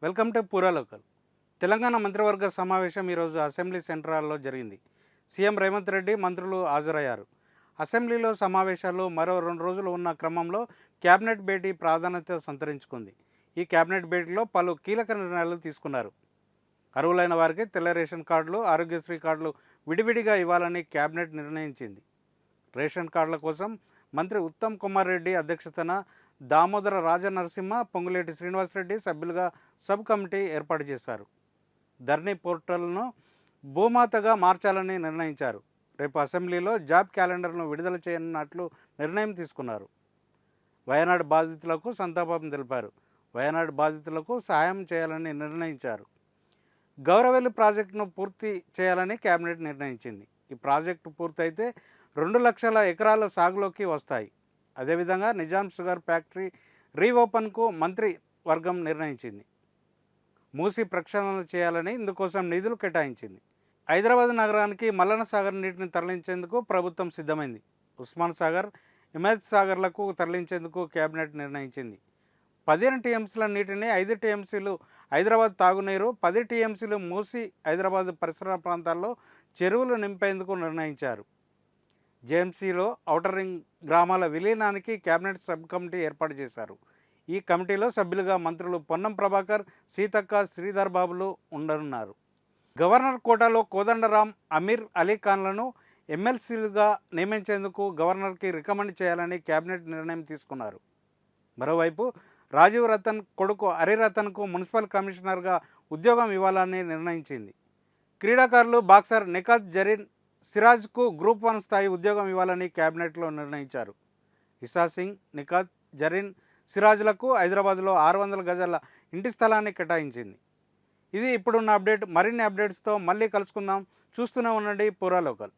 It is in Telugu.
వెల్కమ్ టు పూరా లోకల్. తెలంగాణ మంత్రివర్గ సమావేశం ఈరోజు అసెంబ్లీ సెంట్రల్లో జరిగింది. సీఎం రేవంత్ రెడ్డి మంత్రులు హాజరయ్యారు. అసెంబ్లీలో సమావేశాలు మరో 2 రోజులు ఉన్న క్రమంలో కేబినెట్ భేటీ ప్రాధాన్యత సంతరించుకుంది. ఈ కేబినెట్ భేటీలో పలు కీలక నిర్ణయాలు తీసుకున్నారు. అర్హులైన వారికి తెల్ల రేషన్ కార్డులు, ఆరోగ్యశ్రీ కార్డులు విడివిడిగా ఇవ్వాలని కేబినెట్ నిర్ణయించింది. రేషన్ కార్డుల కోసం మంత్రి ఉత్తమ్ కుమార్ రెడ్డి అధ్యక్షతన దామోదర రాజనరసింహ, పొంగులేటి శ్రీనివాసరెడ్డి సభ్యులుగా సబ్ కమిటీ ఏర్పాటు చేశారు. ధరణి పోర్టల్ను భూమాతగా మార్చాలని నిర్ణయించారు. రేపు అసెంబ్లీలో జాబ్ క్యాలెండర్ను విడుదల చేయనున్నట్లు నిర్ణయం తీసుకున్నారు. వయనాడు బాధితులకు సంతాపం తెలిపారు. వయనాడు బాధితులకు సహాయం చేయాలని నిర్ణయించారు. గౌరవెల్లి ప్రాజెక్టును పూర్తి చేయాలని కేబినెట్ నిర్ణయించింది. ఈ ప్రాజెక్టు పూర్తయితే 2 లక్షల ఎకరాల సాగులోకి వస్తాయి. అదేవిధంగా నిజాం షుగర్ ఫ్యాక్టరీ రీఓపెన్కు మంత్రి వర్గం నిర్ణయించింది. మూసి ప్రక్షాళన చేయాలని ఇందుకోసం నిధులు కేటాయించింది. హైదరాబాద్ నగరానికి మల్లన్న సాగర్ నీటిని తరలించేందుకు ప్రభుత్వం సిద్ధమైంది. ఉస్మాన్ సాగర్, హిమాయత్ సాగర్లకు తరలించేందుకు కేబినెట్ నిర్ణయించింది. 15 టీఎంసీల నీటిని 5 టీఎంసీలు హైదరాబాద్ తాగునీరు, 10 టీఎంసీలు మూసి హైదరాబాద్ పరిసర ప్రాంతాల్లో చెరువులు నింపేందుకు నిర్ణయించారు. జేఎంసీలో ఔటర్ రింగ్ గ్రామాల విలీనానికి కేబినెట్ సబ్ కమిటీ ఏర్పాటు చేశారు. ఈ కమిటీలో సభ్యులుగా మంత్రులు పొన్నం ప్రభాకర్, సీతక్క, శ్రీధర్ బాబులు ఉండనున్నారు. గవర్నర్ కోటాలో కోదండరాం, అమీర్ అలీ ఖాన్లను ఎమ్మెల్సీలుగా నియమించేందుకు గవర్నర్కి రికమెండ్ చేయాలని కేబినెట్ నిర్ణయం తీసుకున్నారు. మరోవైపు రాజీవ్ రతన్ కొడుకు హరిరతన్కు మున్సిపల్ కమిషనర్గా ఉద్యోగం ఇవ్వాలని నిర్ణయించింది. క్రీడాకారులు బాక్సర్ నిఖత్ జరీన్ సిరాజ్కు గ్రూప్ 1 స్థాయి ఉద్యోగం ఇవ్వాలని కేబినెట్లో నిర్ణయించారు. ఇషా సింగ్, నిఖత్ జరీన్, సిరాజ్లకు హైదరాబాద్లో 600 గజాల ఇంటి స్థలాన్ని కేటాయించింది. ఇది ఇప్పుడున్న అప్డేట్. మరిన్ని అప్డేట్స్తో మళ్ళీ కలుసుకుందాం. చూస్తూనే ఉండండి పూరా లోకల్.